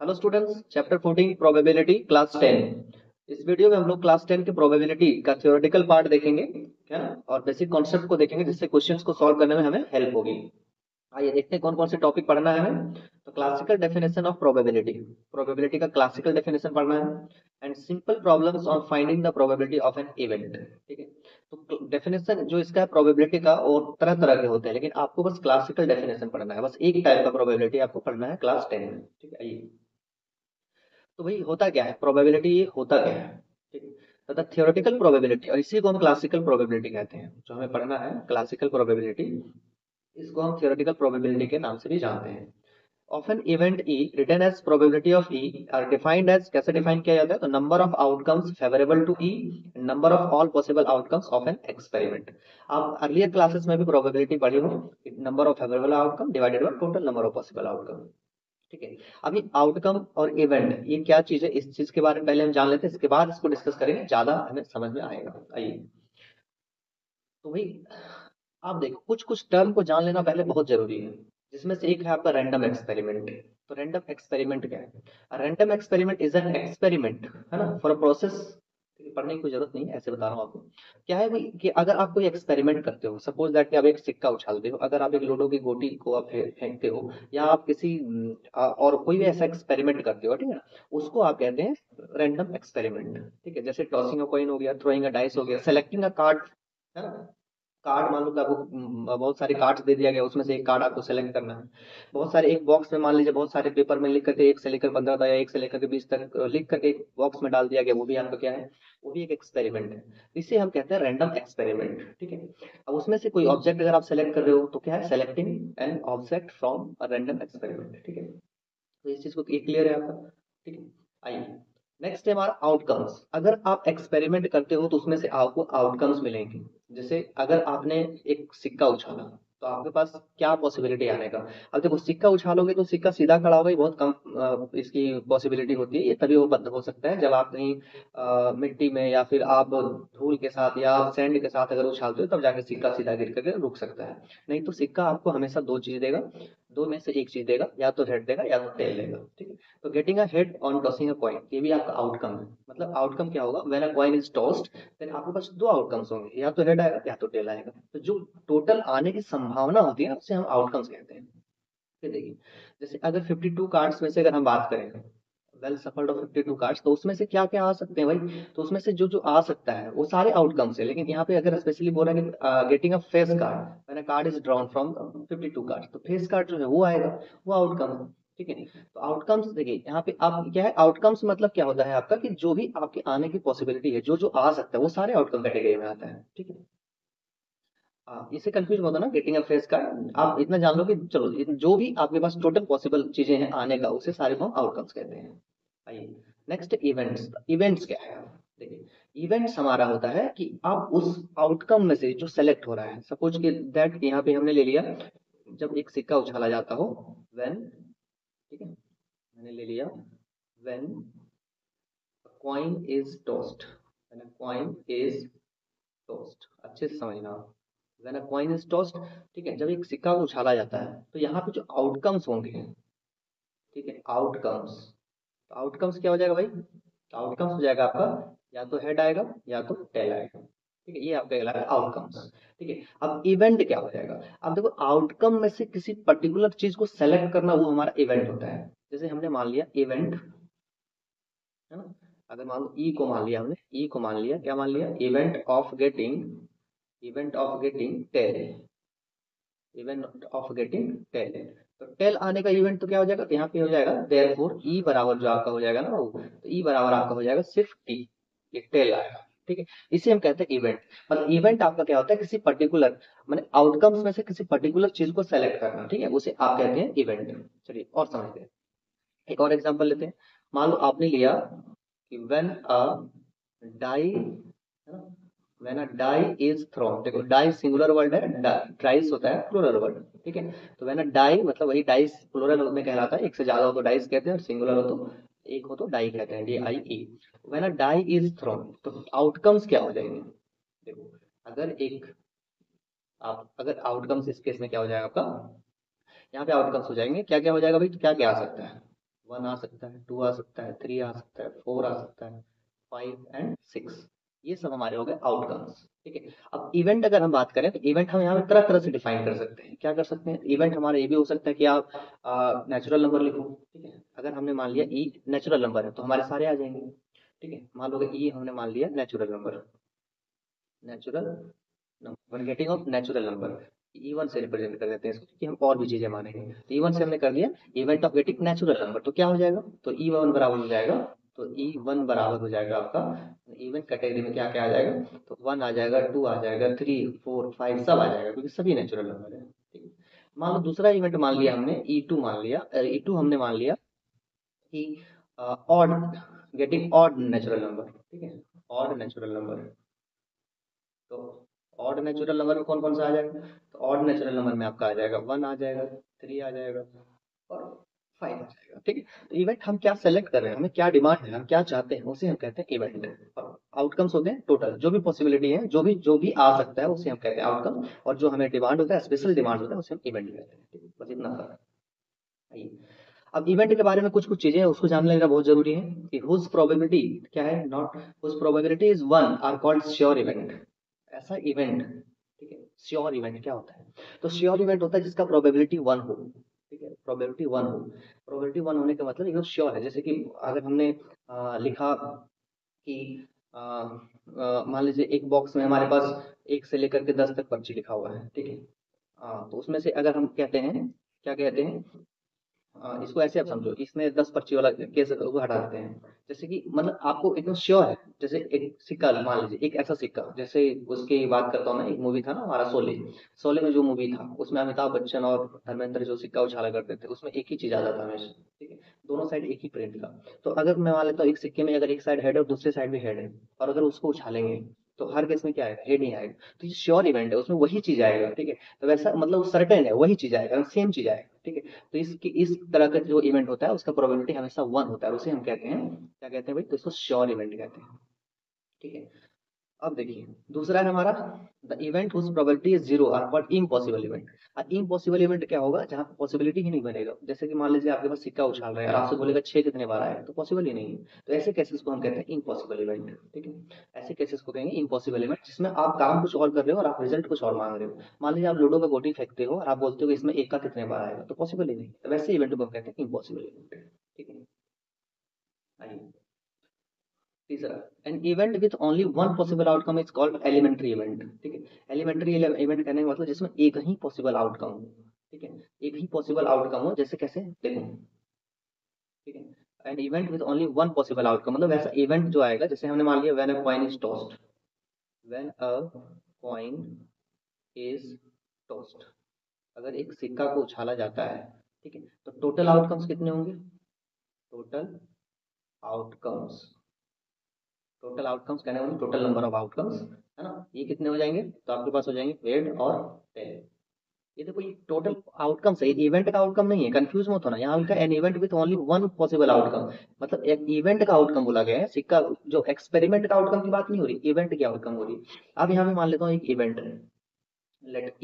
Hello students, chapter 14 probability class 10। इस video में हम लोग क्लास 10 के प्रोबेबिलिटी का थ्योरेटिकल पार्ट देखेंगे, है ना, और बेसिक कॉन्सेप्ट को देखेंगे जिससे क्वेश्चंस को सॉल्व करने में हमें हेल्प होगी। आइए देखते हैं कौन कौन से टॉपिक पढ़ना है हमें। तो classical definition of probability, probability का क्लासिकल डेफिनेशन पढ़ना है। And simple problems on finding the probability of an event. ठीक है, तो डेफिनेशन जो इसका है प्रोबेबिलिटी का, और तरह तरह के होते हैं, लेकिन आपको बस क्लासिकल डेफिनेशन पढ़ना है। बस एक टाइप का प्रोबेबिलिटी आपको पढ़ना है क्लास 10 में। ठीक है, आइए। तो भाई होता क्या है प्रोबेबिलिटी, ये होता क्या है? ठीक है, तथा थियोरेटिकल प्रोबेबिलिटी, और इसी को हम क्लासिकल प्रोबेबिलिटी कहते हैं। जो हमें पढ़ना है क्लासिकल प्रोबेबिलिटी, इसको हम थियोरेटिकल प्रोबेबिलिटी के नाम से भी जानते हैं। Of an event E written as probability of E are defined as, कैसे डिफाइन किया जाता है? तो number of outcomes favourable to E, number of all possible outcomes of an experiment. आप अर्लियर क्लासेस में भी प्रोबेबिलिटी पढ़ी हो, number of favourable outcome divided by total number of possible outcome. ठीक है, अभी आउटकम और इवेंट ये क्या चीज है, इस चीज के बारे में पहले हम जान लेते हैं, इसके बाद इसको डिस्कस करेंगे, ज्यादा हमें समझ में आएगा। आइए। तो भाई आप देखो, कुछ कुछ टर्म को जान लेना पहले बहुत जरूरी है, जिसमें से एक है आपका रैंडम एक्सपेरिमेंट। तो रैंडम एक्सपेरिमेंट क्या है? Random experiment is an experiment, है ना, फॉर अ प्रोसेस। पढ़ने की कोई जरूरत नहीं है, ऐसे बता रहा हूँ आपको। क्या है भाई कि अगर आप कोई एक्सपेरिमेंट करते हो, सपोज दैट कि आप एक सिक्का उछालते हो, अगर आप एक लूडो की गोटी को आप फेंकते हो, या आप किसी और कोई भी ऐसा एक्सपेरिमेंट करते हो, ठीक है ना, उसको आप कहते हैं रैंडम एक्सपेरिमेंट। ठीक है, जैसे टॉसिंग अ कॉइन हो गया, थ्रोइंग अ डाइस हो गया, सेलेक्टिंग अ कार्ड, है ना। कार्ड मान लो कि आपको बहुत सारे कार्ड्स दे दिया गया, उसमें से एक कार्ड आपको सेलेक्ट करना है। बहुत सारे एक बॉक्स में मान लीजिए बहुत सारे पेपर में लिख करके 1 से लेकर 15 तक या 1 से लेकर के 20 तक लिख करके एक बॉक्स में डाल दिया गया, वो भी आपका क्या है? वो भी एक एक्सपेरिमेंट है। इसे हम कहते हैं रैंडम एक्सपेरिमेंट। ठीक है, अब उसमें से कोई ऑब्जेक्ट अगर आप सेलेक्ट कर रहे हो तो क्या है? Selecting an object from a random experiment. ठीक है, तो इस चीज को क्लियर है आपका? ठीक है, आइए। नेक्स्ट है हमारा आउटकम्स। अगर आप एक्सपेरिमेंट करते हो तो उसमें से आपको आउटकम्स मिलेंगे। जैसे अगर आपने एक सिक्का उछाला, तो आपके पास क्या पॉसिबिलिटी आने का? अब देखो, सिक्का उछालोगे तो सिक्का सीधा खड़ा होगा, ये बहुत कम इसकी पॉसिबिलिटी होती है। ये तभी वो बंद हो सकता है जब आप कहीं मिट्टी में, या फिर आप धूल के साथ या सैंड के साथ अगर उछालते हो, तब जाके सिक्का सीधा गिर करके रुक सकता है। नहीं तो सिक्का आपको हमेशा दो चीज देगा, दो में से एक चीज देगा, या तो हेड देगा या तो टेल देगा। ठीक है, तो getting a head on tossing a coin, ये भी आपका आउटकम है। मतलब आउटकम क्या होगा? When a coin is tossed, then आपके पास दो आउटकम्स होंगे, या तो हेड आएगा या तो टेल आएगा। तो जो टोटल आने की संभावना होती है ना, उसे हम आउटकम्स कहते हैं। फिर देखिए, जैसे अगर 52 कार्ड्स में से अगर हम बात करें, वेल सफल्ड ऑफ 52 कार्ड्स, तो उसमें से क्या क्या आ सकते हैं भाई? तो उसमें से जो जो आ सकता है वो सारे आउटकम्स है। लेकिन यहाँ पे अगर स्पेशली बोल रहे हैं कि getting a face card, when a card is drawn from 52 cards, तो फेस कार्ड जो है वो आएगा, वो आउटकम है। ठीक है, तो आउटकम्स देखिए यहाँ पे आप क्या है, आउटकम्स मतलब क्या होता है आपका, कि जो भी आपके आने की पॉसिबिलिटी है, जो जो आ सकता है, वो सारे आउटकम कैटेगरी में आता है। ठीक है, इससे कंफ्यूज होता ना गेटिंग अ फेस कार्ड, आप इतना जान लो कि चलो जो भी आपके पास टोटल पॉसिबल चीजें हैं आने का, उसे सारे को हम आउटकम्स कहते हैं। आइए। Next events. इवेंट्स क्या है? देखिए, इवेंट्स हमारा होता है कि आप उस आउटकम में से जो सेलेक्ट हो रहा है, सपोज कि दैट यहाँ पे हमने ले लिया, जब एक सिक्का उछाला जाता हो, व्हेन, ठीक है, मैंने ले लिया when coin is tossed, when coin is tossed, अच्छे से समझना। When a coin is tossed, ठीक है, जब एक सिक्का को उछाला जाता है, तो यहाँ पे जो आउटकम्स होंगे, ठीक है, आउटकम्स, तो आउटकम्स क्या हो जाएगा भाई? आउटकम्स हो जाएगा आपका, या तो हेड आएगा या तो टेल आएगा। ठीक है, ये आपका कहलाएगा आउटकम्स। ठीक है, अब इवेंट क्या हो जाएगा? अब देखो, आउटकम में से किसी पर्टिकुलर चीज को सेलेक्ट करना, वो हमारा इवेंट होता है। जैसे हमने मान लिया इवेंट, है ना, अगर मान लो ई को मान लिया, हमने ई को मान लिया, क्या मान लिया? Event of getting tail, event of getting tail. तो टेल आने का इवेंट तो क्या हो जाएगा? तो यहाँ पे हो जाएगा देयरफॉर ई बराबर जो आपका हो जाएगा ना, वो तो ई बराबर आपका हो जाएगा सिर्फ टी, ये टेल आएगा। ठीक है, इसे हम कहते हैं इवेंट। मतलब इवेंट आपका क्या होता है? किसी पर्टिकुलर, माने आउटकम्स में से किसी पर्टिकुलर चीज को सेलेक्ट करना। ठीक है, उसे आप कहते हैं इवेंट। चलिए और समझते हैं, एक और एग्जांपल लेते हैं। मान लो आपने लिया कि when a die, when a die is thrown, देखो डाई सिंगुलर वर्ड है, डाइस होता है प्लुरल वर्ड। ठीक है, तो व्हेन अ डाई मतलब वही डाइस प्लुरल में कहलाता है, एक से ज्यादा हो तो डाइस कहते हैं, और सिंगुलर हो तो एक हो तो डाई कहते हैं, DIE। When a die is thrown, तो आउटकम्स क्या हो जाएंगे? देखो, अगर एक, आप अगर आउटकम्स इस केस में क्या हो जाएगा आपका, यहाँ पे आउटकम्स हो जाएंगे, क्या क्या हो जाएगा भाई? तो क्या क्या आ सकता है? 1 आ सकता है, 2 आ सकता है, 3 आ सकता है, 4 आ सकता है, 5 एंड 6। ये सब हमारे हो गए आउटकम्स। ठीक है, अब इवेंट अगर हम बात करें तो इवेंट हम यहाँ पे तरह तरह से डिफाइन कर सकते हैं। क्या कर सकते हैं, इवेंट हमारा ये भी हो सकता है कि आप नेचुरल नंबर लिखो। ठीक है, अगर हमने मान लिया ई नेचुरल नंबर है तो हमारे सारे आ जाएंगे। ठीक है, मान लो ई हमने मान लिया natural number, natural number getting off natural number, E1 से रिप्रेजेंट कर देते हैं इसको, कि हम और भी चीजें मानेंगे। तो E1 से हमने कर दिया event of getting natural number, तो क्या हो जाएगा, तो E1 बराबर हो जाएगा, तो E1 बराबर हो जाएगा आपका इवेंट कैटेगरी में क्या क्या आ जाएगा, तो 1 आ जाएगा, 2 आ जाएगा, 3 4 5 सब आ जाएगा, क्योंकि सभी नेचुरल नंबर है। ठीक है, मान लो दूसरा इवेंट मान लिया हमने E2 मान लिया, E2 हमने मान लिया कि odd getting odd natural number. ठीक है, ऑड नेचुरल नंबर, तो ऑड नेचुरल नंबर में कौन कौन सा आ जाएगा, तो ऑड नेचुरल नंबर में आपका आ जाएगा 1 आ जाएगा, 3 आ जाएगा और 5 आ जाएगा। ठीक है, तो इवेंट हम क्या सेलेक्ट कर रहे हैं, हमें क्या डिमांड है, हम क्या चाहते हैं, उसे हम कहते हैं इवेंट। और आउटकम्स होते हैं टोटल, जो भी पॉसिबिलिटी है, जो भी आ सकता है उसे हम कहते हैं आउटकम, और जो हमें डिमांड होता है, स्पेशल डिमांड होता है, उसे हम इवेंट कहते हैं। ठीक है, बस इतना फर्क है। आइए, अब इवेंट के बारे में कुछ कुछ चीजें हैं, उसको जान लेना बहुत जरूरी है कि हुज प्रोबेबिलिटी क्या है, not whose probability is 1 are called sure event. ऐसा इवेंट, ठीक है, श्योर इवेंट क्या होता है, तो श्योर इवेंट होता है जिसका प्रोबेबिलिटी 1 हो। ठीक है, प्रोबेबिलिटी 1 हो, प्रोबेबिलिटी 1 होने का मतलब एकदम श्योर है। जैसे कि अगर हमने लिखा कि मान लीजिए एक बॉक्स में हमारे पास 1 से लेकर के 10 तक पर्ची लिखा हुआ है। ठीक है, तो उसमें से अगर हम कहते हैं, क्या कहते हैं, इसको ऐसे आप समझो, इसमें 10 पर्ची वाला केस को हटा देते हैं। जैसे कि मतलब आपको एकदम श्योर है, जैसे एक सिक्का मान लीजिए, एक ऐसा सिक्का, जैसे उसकी बात करता हूँ मैं, एक मूवी था ना हमारा शोले, शोले में जो मूवी था उसमें अमिताभ बच्चन और धर्मेंद्र जो सिक्का उछाला करते थे, उसमें एक ही चीज आता था हमेशा। ठीक है, दोनों साइड एक ही प्रिंट का। तो अगर मैं मान लेता हूँ एक सिक्के में अगर एक साइड हेड है और दूसरे साइड भी हेड है, और अगर उसको उछालेंगे तो हर केस में क्या आएगा, हेड ही आएगा। तो ये श्योर इवेंट है, उसमें वही चीज आएगा। ठीक है, तो वैसा मतलब सर्टेन है, वही चीज आएगा, सेम चीज आएगा। ठीक है, तो इस तरह का जो इवेंट होता है उसका प्रोबेबिलिटी हमेशा 1 होता है, उसे हम कहते हैं, क्या कहते हैं भाई, तो इसको श्योर इवेंट कहते हैं। ठीक है, अब देखिए दूसरा है हमारा the event whose probability is 0 are called impossible event. Impossible event क्या होगा, जहाँ पॉसिबिलिटी ही नहीं बनेगा। जैसे कि मान लीजिए आपके पास सिक्का उछाल रहे हैं और आपसे बोलेगा 6 कितने बार आएगा, तो पॉसिबल ही नहीं है। तो ऐसे केसेस को हम कहते हैं इम्पॉसिबल इवेंट। ठीक है, ऐसे केसेस को कहेंगे इम्पॉसिबल इवेंट, जिसमें आप काम कुछ और कर रहे हो और आप रिजल्ट कुछ और मांग रहे हो। मान लीजिए आप लूडो का गोटी फेंकते हो और आप बोलते हो कि इसमें 1 का कितने बार आएगा, तो पॉसिबल ही नहीं। तो वैसे इवेंट को हम कहते हैं इम्पॉसिबल इवेंट। ठीक है, आइए तीसरा, an event with only one possible outcome is called elementary event. ठीक है, एलिमेंट्री इवेंट कहने का मतलब जिसमें एक ही पॉसिबल आउटकम हो। ठीक है, एक ही पॉसिबल आउटकम हो, जैसे कैसे देखो। ठीक है, N event with only one possible outcome मतलब ऐसा इवेंट जो आएगा, जैसे हमने मान लिया when a coin is tossed, when a coin is tossed, अगर एक सिक्का को उछाला जाता है। ठीक है, तो टोटल आउटकम्स कितने होंगे, टोटल आउटकम्स, टोटल आउटकम्स कहने वाले टोटल नंबर ऑफ आउटकम्स, है ना, ये कितने हो जाएंगे, तो आपके पास हो जाएंगे हेड और टेल। ये देखो ये टोटल आउटकम्स है, इवेंट का आउटकम नहीं है, कंफ्यूज मत होना। यहाँ लिखा N event with only one possible outcome, मतलब एक इवेंट का आउटकम बोला गया है, सिक्का जो एक्सपेरिमेंट का आउटकम की बात नहीं हो रही, इवेंट की आउटकम हो रही है। अब यहाँ पे मान लेता हूँ एक इवेंट है, लेट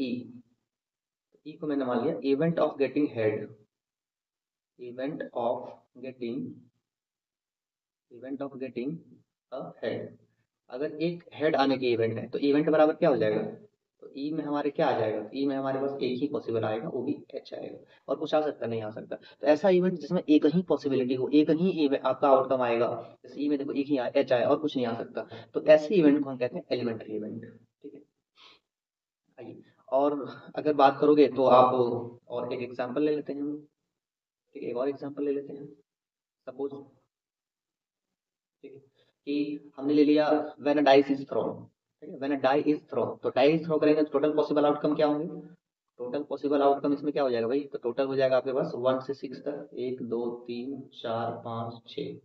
ई को मैंने मान लिया event of getting head, event of getting, event of getting a head. अगर एक हेड आने की इवेंट है तो इवेंट बराबर क्या हो जाएगा, तो ई में हमारे क्या आ जाएगा, ई में हमारे पास एक ही पॉसिबल आएगा, वो भी एच आएगा, और कुछ आ सकता नहीं आ सकता। तो ऐसा इवेंट जिसमें एक ही पॉसिबिलिटी हो, एक ही आपका आउटकम आएगा, जैसे ई में देखो एक ही एच आया और कुछ नहीं आ सकता, तो ऐसे इवेंट को हम कहते हैं एलिमेंट्री इवेंट। ठीक है, आइए, और अगर बात करोगे तो आप और एक एग्जाम्पल ले लेते हैं हम। ठीक है, एक और एग्जाम्पल ले लेते हैं, सपोज, ठीक है, कि हमने ले लिया when a dice is thrown. ठीक है, when a die is thrown, तो डाई थ्रो करेंगे तो टोटल पॉसिबल आउटकम क्या होंगे, टोटल पॉसिबल आउटकम इसमें क्या हो जाएगा भाई, तो टोटल हो जाएगा आपके पास 1 से 6 तक, 1 2 3 4 5 6,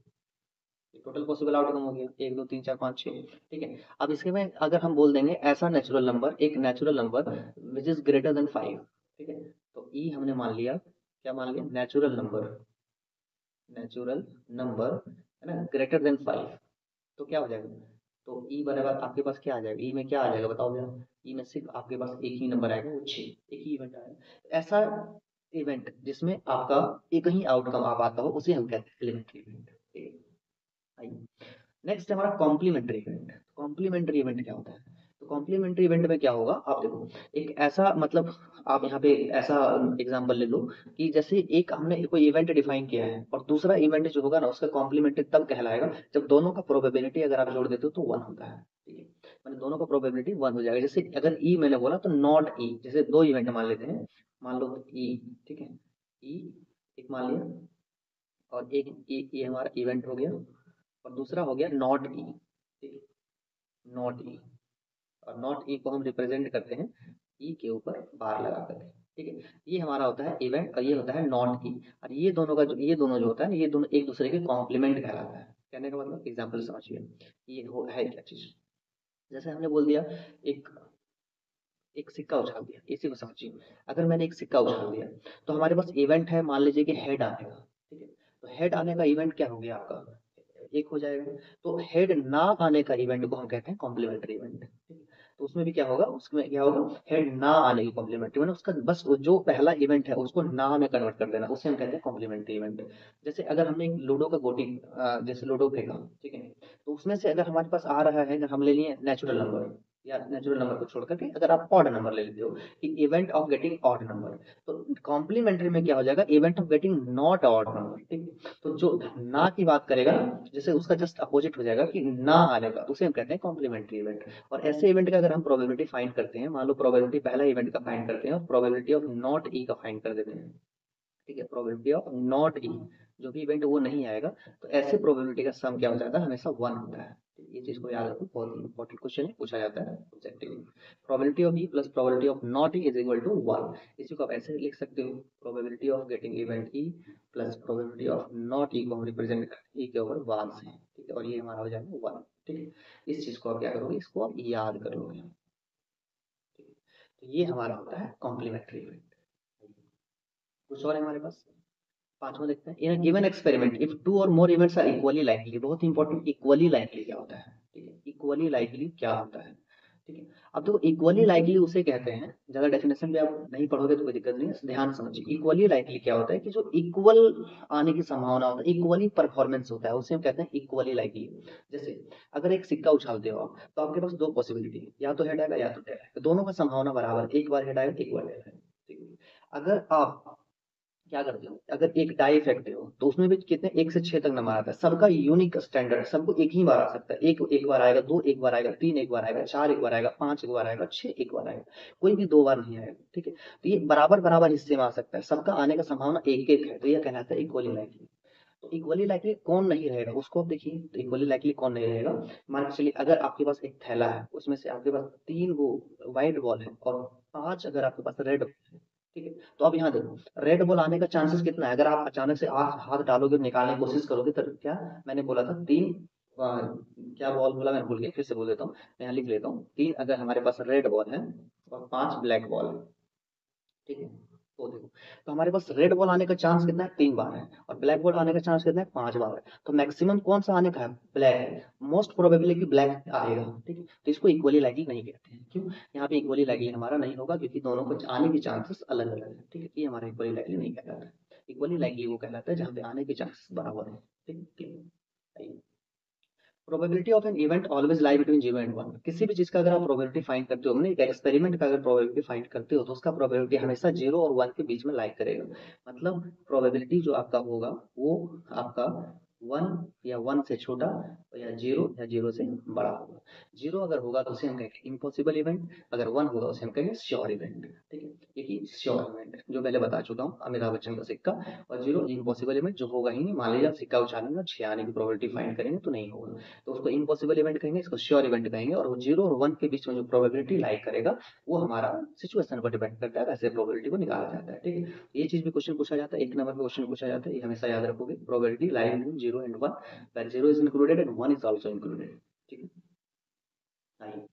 टोटल पॉसिबल आउटकम हो गया 1 2 3 4 5 6। ठीक है, अब इसके में अगर हम बोल देंगे ऐसा नेचुरल नंबर, एक natural number which is greater than 5। ठीक है, तो ई हमने मान लिया, क्या मान लिया, नेचुरल नंबर, नेचुरल नंबर है ना, ग्रेटर देन 5, तो क्या हो जाएगा, तो ई बराबर आपके पास क्या आ जाएगा, ई में क्या आ जाएगा बताओ जरा, ई में सिर्फ आपके पास एक ही नंबर आएगा, वो 6, एक ही इवेंट आएगा। ऐसा इवेंट जिसमें आपका एक ही आउटकम आ पाता हो उसे हम कहते हैं एलिमेंट्री इवेंट। नेक्स्ट है हमारा कॉम्प्लीमेंट्री इवेंट। कॉम्प्लीमेंट्री इवेंट क्या होता है? तो कॉम्प्लीमेंट्री इवेंट में क्या होगा, आप देखो एक ऐसा मतलब आप यहाँ पे ऐसा एग्जांपल ले लो कि जैसे एक हमने कोई इवेंट डिफाइन किया है और दूसरा इवेंट जो होगा ना उसका कॉम्प्लीमेंट्री तब कहलाएगा जब दोनों का प्रोबेबिलिटी अगर आप जोड़ देते हो तो 1 होता है। ठीक है, मतलब दोनों का प्रोबेबिलिटी 1 हो जाएगा। जैसे अगर ई मैंने बोला तो नॉट ई, जैसे दो इवेंट मान लेते हैं, मान लो ई, ठीक है, ई एक मान लिया और एक ये हमारा इवेंट हो गया और दूसरा हो गया नॉट ई। ठीक है, नॉट ई, और नॉट ई को हम रिप्रेजेंट करते हैं ई के ऊपर बार लगा करके। ठीक है, ये हमारा होता है इवेंट और ये होता है नॉट ई। और ये दोनों का जो ये दोनों जो होता है ये दोनों एक दूसरे के कॉम्प्लीमेंट कहलाता है। कहने का मतलब एग्जाम्पल समझिए, ये हो है क्या चीज। जैसे हमने बोल दिया एक एक सिक्का उछाल दिया, इसी को समझिए। अगर मैंने एक सिक्का उछाल दिया तो हमारे पास इवेंट है, मान लीजिए कि हेड आने का। ठीक है, तो हेड आने का इवेंट क्या हो गया आपका, एक हो जाएगा। तो हेड ना आने का इवेंट को हम कहते हैं कॉम्प्लीमेंट्री इवेंट। तो उसमें भी क्या होगा, उसमें क्या होगा, हेड ना आने की कॉम्प्लीमेंट्री, मतलब उसका बस वो जो पहला इवेंट है उसको ना में कन्वर्ट कर देना, उसे हम कहते हैं कॉम्प्लीमेंट्री इवेंट। जैसे अगर हमने एक लूडो का गोटी जैसे लूडो फेंका, ठीक है, तो उसमें से अगर हमारे पास आ रहा है, अगर हम ले लिए नेचुरल नंबर या नेचुरल नंबर को छोड़ करके अगर आप ऑड नंबर ले लेते हो कि event of getting odd number, तो कॉम्प्लीमेंट्री में क्या हो जाएगा, event of getting not odd number. ठीक है, तो जो ना की बात करेगा ना, जैसे उसका जस्ट अपोजिट हो जाएगा कि ना आने का, उसे हम कहते हैं कॉम्प्लीमेंट्री इवेंट। और ऐसे इवेंट का अगर हम प्रोबेबिलिटी फाइंड करते हैं, मान लो प्रोबेबिलिटी पहला इवेंट का फाइंड करते हैं और प्रोबेबिलिटी ऑफ नॉट ई का फाइंड कर देते हैं। ठीक है, प्रोबेबिलिटी ऑफ नॉट ई, जो भी इवेंट वो नहीं आएगा, तो ऐसे प्रोबेबिलिटी का सम क्या हो जाता है, हमेशा 1 होता है। ये चीज को याद रखो, बहुत इंपॉर्टेंट क्वेश्चन है, पूछा जाता है ऑब्जेक्टिव में। Probability of E plus probability of not E is equal to 1। इसी को आप ऐसे लिख सकते हो, probability of getting event E plus probability of not E को हम रिप्रेजेंट करते हैं ई के ओवर 1 से। ठीक है, और ये हमारा हो जाएगा 1। ठीक है, इस चीज को आप क्या करोगे, इसको आप याद कर लोगे। ठीक है, तो ये हमारा होता है कॉम्प्लीमेंट्री इवेंट। कुछ और है हमारे पास, पांचवा देखते हैं, in a given experiment if two और more events are equally likely. बहुत इंपॉर्टेंट, इक्वली लाइकली क्या होता है। ठीक है, इक्वली लाइकली क्या होता है। ठीक है, अब देखो इक्वली लाइकली उसे कहते हैं, ज्यादा डेफिनेशन भी आप नहीं पढ़ोगे तो कोई दिक्कत नहीं है, ध्यान से समझिए। इक्वली लाइकली क्या होता है कि जो इक्वल आने की संभावना होता है, इक्वली परफॉर्मेंस होता है, उसे हम कहते हैं इक्वली लाइकली। जैसे अगर एक सिक्का उछालते हो आप, तो आपके पास दो पॉसिबिलिटी है, या तो हेड आएगा या तो टेल आएगा, दोनों का संभावना बराबर, एक बार हेड आएगा एक बार टेल आएगा। ठीक है, अगर आप क्या करते हो, अगर एक डाई फेंकते हो तो उसमें भी कितने 1 से 6 तक नंबर आता है, सबका यूनिक स्टैंडर्ड, सबको एक ही बार आ सकता है, एक एक बार आएगा, दो एक बार आएगा, तीन एक बार आएगा, चार एक बार आएगा, पांच एक बार आएगा, छह एक बार आएगा, कोई भी दो बार नहीं आएगा। ठीक है, तो ये बराबर बराबर हिस्से में आ सकता है, सबका आने का संभावना एक एक है, तो यह कहलाता है इक्वली लाइकली। तो इक्वली लाइकली कौन नहीं रहेगा उसको आप देखिए, तो इक्वली लाइकली कौन नहीं रहेगा, मान के चलिए अगर आपके पास एक थैला है, उसमें से आपके पास 3 वो व्हाइट बॉल है और 5 अगर आपके पास रेड, ठीक है, तो अब यहाँ देखो रेड बॉल आने का चांसेस कितना है, अगर आप अचानक से हाथ हाथ डालोगे निकालने की कोशिश करोगे तो क्या, मैंने बोला था 3 क्या बॉल बोला मैं भूल गया, फिर से बोल देता हूँ, मैं यहाँ लिख लेता हूँ, 3 अगर हमारे पास रेड बॉल है और 5 ब्लैक बॉल है। ठीक है, तो देखो, तो हमारे पास रेड बॉल आने का चांस कितना है, 3 बार है, और ब्लैक बॉल आने का चांस कितना है, 5 बार है। तो मैक्सिमम कौन सा आने का है, ब्लैक है, मोस्ट प्रोबेबली ब्लैक आएगा। ठीक है, तो इसको इक्वली लाइकली नहीं कहते हैं, क्यों, यहाँ पे इक्वली लाइकली हमारा नहीं होगा क्योंकि दोनों को आने के चांसेस अलग अलग है। ठीक है, ये हमारा इक्वली लाइकली नहीं कहलाता है। इक्वली लाइकली वो कहलाता है जहाँ पे आने के चांसेस बराबर है। ठीक है, probability of an event always lie between 0 and 1। किसी भी चीज का अगर आप प्रोबेबिलिटी फाइंड करते हो, एक एक्सपेरिमेंट का अगर प्रोबेबिलिटी फाइंड करते हो तो उसका प्रोबेबिलिटी हमेशा 0 और 1 के बीच में लाई करेगा। मतलब प्रोबेबिलिटी जो आपका होगा वो आपका 1 या 1 से छोटा या 0 से बड़ा होगा। 0 अगर होगा तो उसे हम कहेंगे इम्पॉसिबल इवेंट, अगर 1 होगा उसे हम कहेंगे श्योर इवेंट। ठीक है, ये श्योर इवेंट जो पहले बता चुका हूँ, अमिताभ बच्चन का सिक्का, और 0 इम्पॉसिबल इवेंट जो होगा ही नहीं, मान लीजिए आप सिक्का उछालेंगे 6 आने की प्रोबेबिलिटी फाइंड करेंगे तो नहीं होगा, तो उसको इम्पॉसिबल इवेंट कहेंगे, इसको श्योर इवेंट कहेंगे। और वो 0 और 1 के बीच में जो प्रोबेबिलिटी लाई करेगा वो हमारा सिचुएशन पर डिपेंड करता है, वैसे प्रोबेबिलिटी को निकाला जाता है। ठीक है, ये चीज भी क्वेश्चन पूछा जाता है, 1 नंबर पे क्वेश्चन पूछा जाता है, ये हमेशा याद रखोगे, probability lie between 0 and 1, where 0 is included and 1 is also included। ठीक है, आइए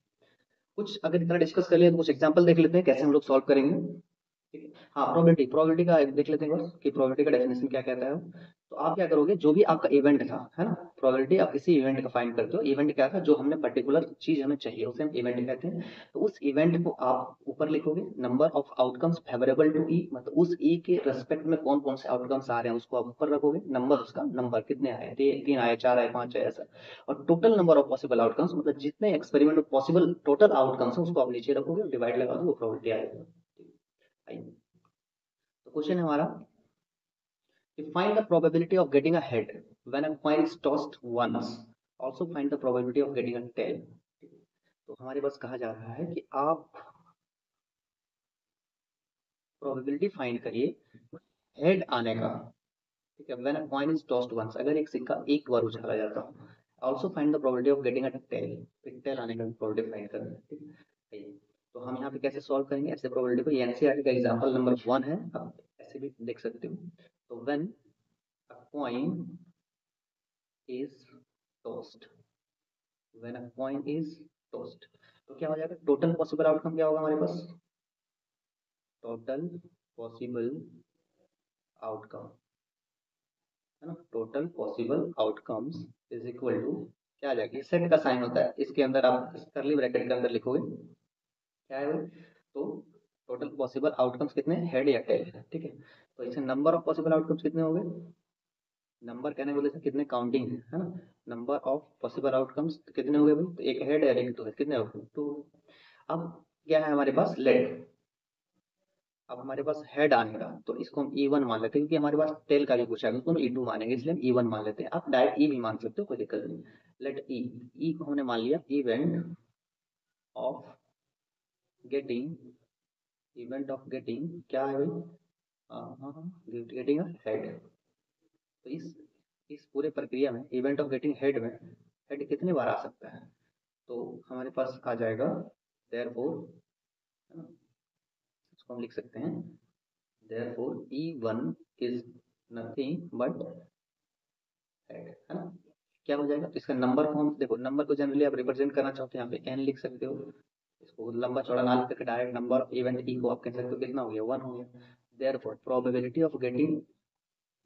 कुछ अगर इतना डिस्कस कर लिया तो कुछ एग्जांपल देख लेते हैं कैसे हम लोग सॉल्व करेंगे। ठीक है। हाँ, प्रोबेबिलिटी का देख लेते हैं बस कि प्रोबेबिलिटी का डेफिनेशन क्या कहता है। तो आप क्या करोगे, जो भी आपका इवेंट था, है ना, प्रोबेबिलिटी आप किसी इवेंट का फाइंड करते हो। इवेंट क्या था, जो हमने पर्टिकुलर चीज हमें चाहिए उसे हम इवेंट कहते हैं। तो उस इवेंट को आप ऊपर लिखोगे, number of outcomes favourable to E, मतलब उस ई के रेस्पेक्ट में कौन कौन से आउटकम्स आ रहे हैं उसको आप ऊपर रखोगे। नंबर, उसका नंबर कितने आए, 3 आए, 4 आए, 5 आए, ऐसा। और total number of possible outcomes, मतलब जितने एक्सपेरिमेंट में पॉसिबल टोटल आउटकम्स है उसको आप नीचे रखोगे, डिवाइड लगा दो, वो प्रोबेबिलिटी आ जाएगी। तो क्वेश्चन है हमारा, find the probability of getting a head when a coin is tossed once. Also find the probability of getting a tail. तो हमारे पास कहा जा रहा है कि आप प्रोबेबिलिटी फाइंड करिए हेड आने का। ठीक है, when a coin is tossed once, अगर एक सिक्का एक बार उछाला जाता है। Also find the probability of getting a tail, फिर टेल आने का भी प्रोबेबिलिटी फाइंड करना है। ठीक है, तो हम यहाँ पे कैसे सॉल्व करेंगे ऐसे प्रोबेबिलिटी को, ये एनसीईआरटी का एग्जांपल नंबर 1 है, आप ऐसे भी देख सकते हो। तो when a coin is tossed, when a coin is tossed, तो क्या हो जाएगा, टोटल पॉसिबल आउटकम क्या होगा हमारे पास, टोटल पॉसिबल आउटकम, है ना, total possible outcomes is equal to क्या आ जाएगा, सेट का साइन होता है, इसके अंदर आप कर्ली ब्रैकेट के अंदर लिखोगे क्या है वो, तो टोटल पॉसिबल आउटकम्स कितने, हेड या टेल है। ठीक है, तो इसे नंबर ऑफ पॉसिबल आउटकम्स कितने हो गए, नंबर कहने बोले थे कितने काउंटिंग है ना, नंबर ऑफ पॉसिबल आउटकम्स कितने हो गए भाई, तो एक हेड है एक टू है, कितने हो गए, तो अब क्या है हमारे पास, लेट, अब हमारे पास हेड आएगा तो इसको हम E1 मान लेते हैं, क्योंकि हमारे पास टेल का भी पूछा है, उसको हम E2 मानेंगे, इसलिए हम E1 मान लेते हैं। आप डायरेक्ट E भी मान सकते हो, कोई दिक्कत नहीं। लेट ई को हमने मान लिया, of getting event of getting क्या है भाई, गेटिंग अ हेड। तो इस पूरे प्रक्रिया में इवेंट ऑफ गेटिंग हेड में हेड कितने बार आ सकता है, तो हमारे पास आ जाएगा देयरफॉर, है ना, इसको हम लिख सकते हैं therefore E1 is nothing but head, है ना, क्या हो जाएगा, तो इसका नंबर को हम देखो, नंबर को जनरली आप रिप्रेजेंट करना चाहते हो यहाँ पे n लिख सकते हो, इसको लंबा चौड़ा ना लिख करके डायरेक्ट नंबर इवेंट ई को आप कह सकते हो कितना हो गया, 1 हो गया। देयरफॉर प्रोबेबिलिटी ऑफ गेटिंग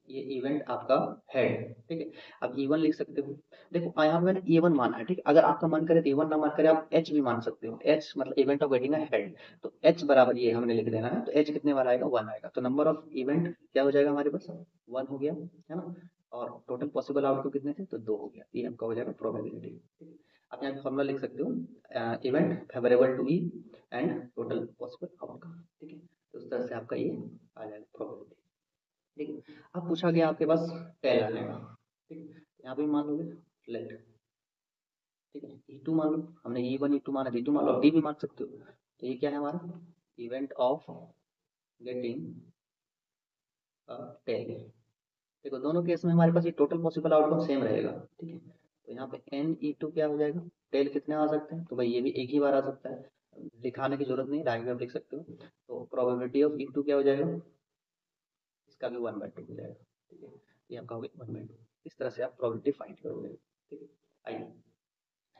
ये इवेंट आपका हेड। ठीक है, अब E1 लिख सकते हो, देखो यहाँ पे मैंने E1 माना है। ठीक है, अगर आपका मन करे तो E1 ना मान करे आप H भी मान सकते हो, H मतलब इवेंट ऑफ गेटिंग हेड, तो H बराबर ये हमने लिख देना है, तो H कितने बार आएगा, 1 आएगा, तो नंबर ऑफ इवेंट क्या हो जाएगा हमारे पास, 1 हो गया, है ना, और टोटल पॉसिबल आउटकम कितने थे, तो 2 हो गया, ये आपका हो जाएगा प्रोबेबिलिटी। आप यहाँ पे फॉर्मूला लिख सकते हो, event favourable to E and total possible outcome. ठीक है, तो उस तरह से आपका ये आ जाएगा प्रोबेबिलिटी। ठीक है, अब पूछा गया आपके पास टेल आने का। ठीक है, यहाँ पे मान लोगे लेट, ठीक है, E2 मान लो, हमने E1 E2 माना, E2 मान लो, D भी मान सकते हो। तो ये क्या है हमारा, इवेंट ऑफ गेटिंग टेल। देखो दोनों केस में हमारे पास ये टोटल पॉसिबल आउटकम सेम रहेगा। ठीक है, तो यहाँ पे NE2 क्या हो जाएगा, टेल कितने आ सकते हैं, तो भाई ये भी एक ही बार आ सकता है, दिखाने की जरूरत नहीं, डायरेक्ट आप लिख सकते हो। तो प्रोबेबिलिटी ऑफ E2 क्या हो जाएगा, इसका भी 1/2 हो जाएगा। ठीक है, ये आपका हो गया 1/2। इस तरह से आप प्रोबेबिलिटी फाइंड करोगे। ठीक है, आइए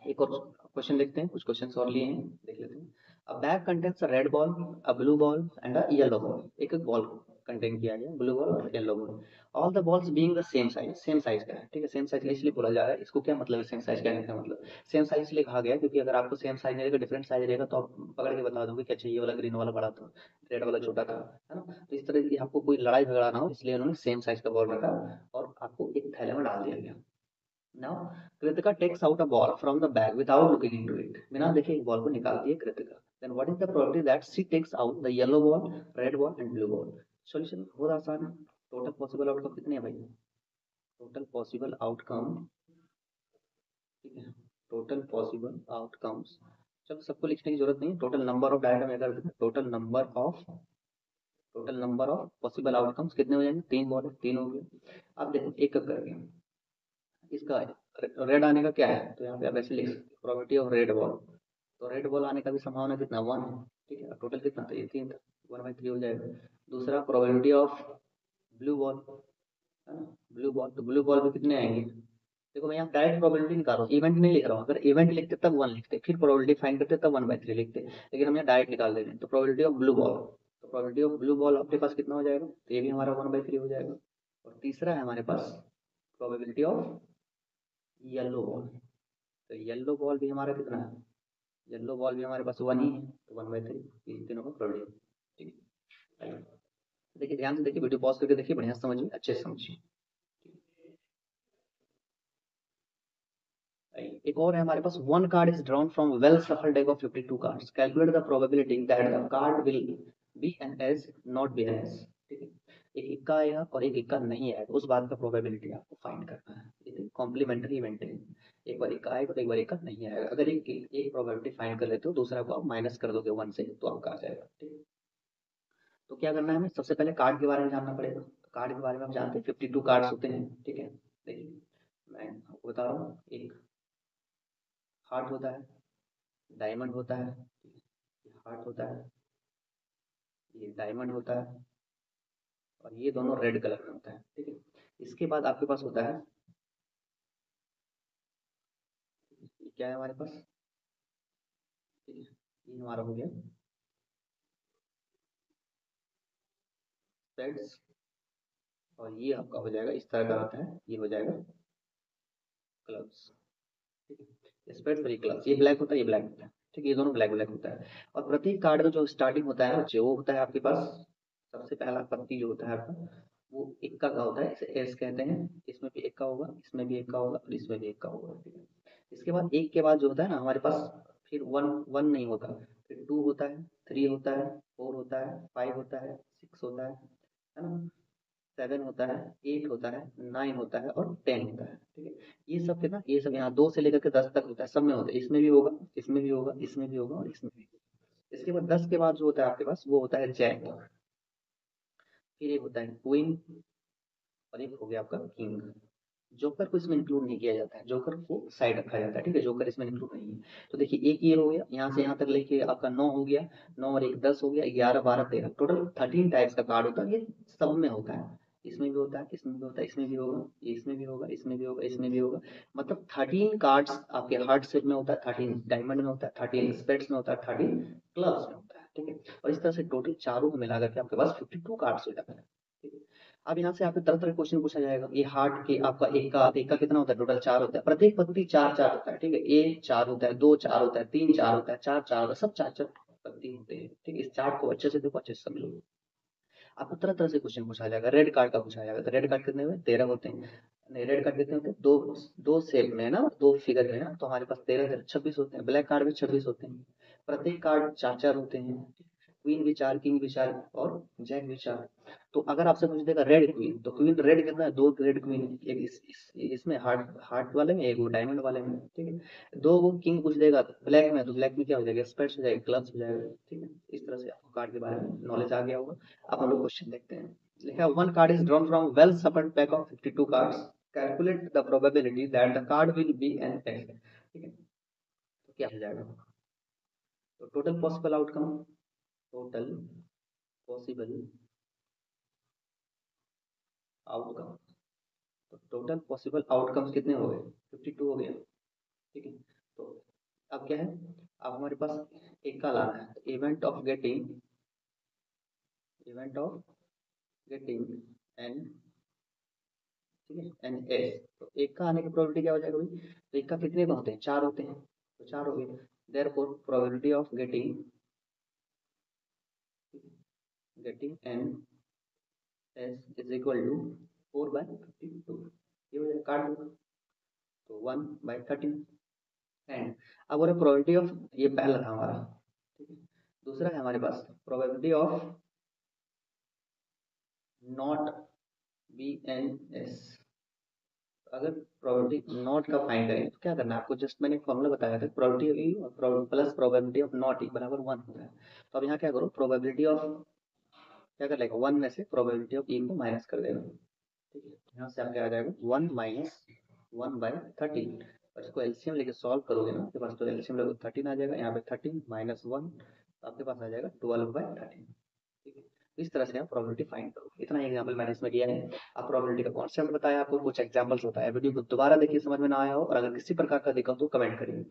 एक और क्वेश्चन देखते हैं, कुछ क्वेश्चन और लिए हैं, देख लेते हैं। अ bag contains a red ball, a blue ball and a yellow ball. एक एक बॉल कंटेन किया गया, ब्लू बॉल और yellow ball. All the balls being the same size, same size का है। ठीक है, सेम साइज इसलिए बोला जा रहा है, इसको क्या मतलब है सेम साइज कहने का मतलब, सेम साइज इसलिए कहा गया क्योंकि अगर आपको सेम साइज नहीं रहेगा, डिफरेंट साइज रहेगा, तो आप पकड़ के बता दोगे कि अच्छा ये वाला ग्रीन वाला बड़ा था, रेड वाला छोटा था, है ना। तो इस तरह की आपको कोई लड़ाई झगड़ा ना हो, इसलिए उन्होंने सेम साइज का बॉल रखा और आपको एक थैले में डाल दिया गया। Now, Kritika takes out a ball from the bag without looking into it. बिना देखे एक बॉल को निकालती है Kritika. Then what is the probability that she takes out the yellow ball, red ball and blue ball? Solution बहुत आसान है। Total possible outcome कितने हैं भाई? टोटल पॉसिबल आउटकम, ठीक है, टोटल पॉसिबल आउटकम्स, चलो सबको लिखने की जरूरत नहीं है, टोटल नंबर ऑफ डायग्राम अगर total number of possible outcomes कितने हो जाएंगे, 3 बॉल है, 3 हो गए। अब देखो एक एक करके इसका रेड आने का क्या है, तो यहाँ पे आप ऐसे लिख सकते हो प्रोबेबिलिटी ऑफ रेड बॉल, तो रेड बॉल आने का भी संभावना कितना, 1 है। ठीक है, टोटल कितना था, ये 3 था, 1/3 हो जाएगा। दूसरा प्रोबेबिलिटी ऑफ ब्लू बॉल, है ना, ब्लू बॉल, तो ब्लू बॉल भी कितने आएंगे, देखो मैं यहाँ डायरेक्ट प्रोबेबिलिटी निकाल रहा हूँ, इवेंट नहीं लिख रहा हूँ। अगर इवेंट लिखते तब 1 लिखते, फिर प्रोबेबिलिटी फाइंड करते तब 1/3 लिखते, लेकिन हम यहाँ डायरेक्ट निकाल दे रहे हैं, तो प्रोबेबिलिटी ऑफ ब्लू बॉल, तो प्रोबेबिलिटी ऑफ ब्लू बॉल आपके पास कितना हो जाएगा, तो ये भी हमारा 1/3 हो जाएगा। और तीसरा है हमारे पास प्रोबेबिलिटी ऑफ येलो बॉल, तो येलो बॉल भी हमारा कितना है, येलो बॉल भी हमारे पास 1 ही है, तो 1/3, इन तीनों का प्रोबेबिलिटी। ठीक है, देखिए ध्यान से देखिए, वीडियो पॉज करके देखिए, बढ़िया समझिए, अच्छे से समझिए। एक और है हमारे पास, one card is drawn from well shuffled deck of 52 cards, calculate the probability that the card will be an ace not be an ace. ठीक है, एक इक्का आएगा और एक इक्का नहीं आएगा, उस बात का प्रोबेबिलिटी आपको फाइंड करना है। ये कॉम्प्लीमेंट्री इवेंट है, एक बार इक्का आएगा तो एक बार इक्का नहीं आएगा। अगर एक प्रोबेबिलिटी फाइंड कर लेते हो, दूसरा को आप माइनस कर दोगे 1 से, तो आपका आ जाएगा। ठीक है, तो क्या करना है हमें, सबसे पहले कार्ड के बारे में जानना पड़ेगा। तो कार्ड के बारे में हम जानते हैं 52 कार्ड्स होते हैं। ठीक है, देखिए मैं आपको बता रहा हूँ, एक हार्ट होता है, डायमंड होता है, हार्ट होता है, ये डायमंड होता है, और ये दोनों रेड कलर में होता है। ठीक है, इसके बाद आपके पास होता है, क्या है हमारे पास, ठीक है, ये हमारा हो गया स्पेड्स, और ये आपका हो जाएगा, इस तरह का होता है, ये हो जाएगा क्लब्स। ठीक है, स्पेड्स और ये क्लब्स, ये ब्लैक होता है, ये ब्लैक होता है। ठीक है, ये दोनों ब्लैक ब्लैक होता है। और प्रत्येक कार्ड में जो स्टार्टिंग होता है बच्चे, वो होता है आपके पास, सबसे पहला पत्ती जो होता है आपका, वो इक्का का होता है, इसे एस कहते हैं। इसमें भी इक्का होगा, इसमें भी इक्का होगा, और इसमें भी इक्का होगा। ठीक है, इसके बाद एक के बाद जो होता है ना हमारे पास, फिर वन वन नहीं होता, फिर 2 होता है, 3 होता है, 4 होता है, 5 होता है, 6 होता है ना, 7 होता है, 8 होता है, 9 होता है, और 10 होता है। ठीक है, ये सब कितना, ये सब यहाँ 2 से लेकर के 10 तक होता है, सब में होता है, इसमें भी होगा, इसमें भी होगा, इसमें भी होगा, और इसमें भी। इसके बाद 10 के बाद जो होता है आपके पास, वो होता है जैक, फिर एक होता है क्वीन, और एक हो गया आपका किंग। जोकर को इसमें इंक्लूड नहीं किया जाता है, जोकर को साइड रखा जाता है। ठीक है, जोकर इसमें इंक्लूड नहीं है। तो देखिए एक ये हो गया, यहाँ से यहाँ तक लेके आपका 9 हो गया, 9 और 1 10 हो गया, 11 12 13, टोटल 13 टाइप्स का कार्ड होता है। ये सब में होता है, इसमें भी होता है, इसमें भी होता है, इसमें भी होगा, इसमें भी होगा, इसमें भी होगा, इसमें भी होगा। मतलब 13 कार्ड्स आपके हार्ट शेप में होता है, 13 डायमंड में होता है, 13 स्पेड्स में होता है, 13 क्लब्स में होता है। ठीक है, और इस तरह से टोटल चारों में मिला करके आपके पास 52 कार्ड्स हो जाता है। ठीक है, अब यहाँ से आपको तरह तरह क्वेश्चन पूछा जाएगा। ये हार्ट के आपका एक का कितना होता है, टोटल 4 होता है, प्रत्येक पत्ती 4 4 होता है। ठीक है, ए 4 होता है, 2 4 होता है, 3 4 होता है, 4 4 होता है, सब 4 4 पत्ती होते हैं। ठीक है, इस चार्ट को अच्छे से देखो, अच्छे से समझो। आपको तरह तरह से क्वेश्चन पूछा जाएगा। रेड कार्ड का पूछा जाएगा, तो रेड कार्ड कितने हुए, 13 होते हैं। नहीं, रेड कार्ड कितने होते हैं, दो दो शेप में है ना, दो फिगर में है ना, तो हमारे पास 13 26 होते हैं। ब्लैक कार्ड में 26 होते हैं। प्रत्येक कार्ड 4 4 होते हैं। क्वीन भी 4, किंग भी 4, और जैक भी 4। तो अगर आपसे पूछ देगा रेड क्वीन, तो क्वीन रेड कितना है, 2 रेड क्वीन, एक इसमें हार्ट हार्ट वाले में, एक वो डायमंड वाले में। ठीक है, 2 वो किंग पूछ देगा ब्लैक में, तो ब्लैक में क्या हो जाएगा, स्पेड्स हो जाएगा, क्लब्स हो जाएगा। ठीक है, इस तरह से आपको कार्ड के बारे में नॉलेज आ गया होगा। अब हम लोग क्वेश्चन देखते हैं। लिखा one card is drawn from well shuffled pack of 52 cards, calculate the probability that the card will be an ace. ठीक है, तो क्या हो जाएगा, तो total possible outcome, total possible outcome, तो टोटल पॉसिबल आउटकम्स कितने हो गए, 52 हो गया। ठीक है, तो अब क्या है, अब हमारे पास एक का लाना है, event of getting, event of getting N, ठीक है, एन एस। तो एक का आने की प्रोबेबिलिटी क्या हो जाएगा भाई, तो एक का कितने का होते हैं, 4 होते हैं, तो 4 हो गए। Therefore probability of getting an ace is equal to 4/52, ये हो जाएगा, काट दो, तो 1/13। एंड अब हो रहा प्रोबेबिलिटी ऑफ, ये पहला था हमारा। ठीक है, दूसरा है हमारे पास probability of not be an ace. अगर प्रोबेबिलिटी नॉट का फाइंड करें तो क्या करना है आपको, जस्ट मैंने फॉर्मूला बताया था, probability plus probability of not E बराबर 1 होता है। तो अब यहाँ क्या करो, प्रोबेबिलिटी ऑफ क्या कर लेगा, 1 में से प्रोबेबिलिटी ऑफ ई को माइनस कर देगा। ठीक है, यहाँ से आपके आ जाएगा 1 माइनस 1/13, और इसको एलसीएम लेके सॉल्व करोगे ना, आपके पास तो एलसीएम लोगे 13 आ जाएगा, यहाँ पे 13 माइनस 1, तो आपके पास आ जाएगा 12/13। ठीक है, इस तरह से आप प्रोबेबिलिटी फाइंड करोगे। इतना एग्जाम्पल मैंने इसमें दिया है। आप प्रोबेबिलिटी का कॉन्सेप्ट बताया, आपको कुछ एग्जाम्पल्स बताया। वीडियो को दोबारा देखिए, समझ में ना आया हो और अगर किसी प्रकार का दिक्कत हो कमेंट करिए,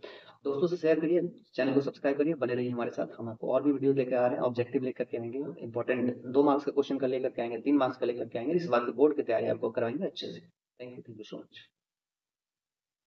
दोस्तों से शेयर करिए, चैनल को सब्सक्राइब करिए, बने रहिए हमारे साथ। हम आपको और भी वीडियो लेकर आ रहे हैं, ऑब्जेक्टिव लेकर के आएंगे, इंपॉर्टेंट 2 मार्क्स का क्वेश्चन का लेकर के आएंगे, 3 मार्क्स का लेकर के आएंगे। इस बार के बोर्ड की तैयारी आपको करवाएंगे अच्छे से। Thank you so much.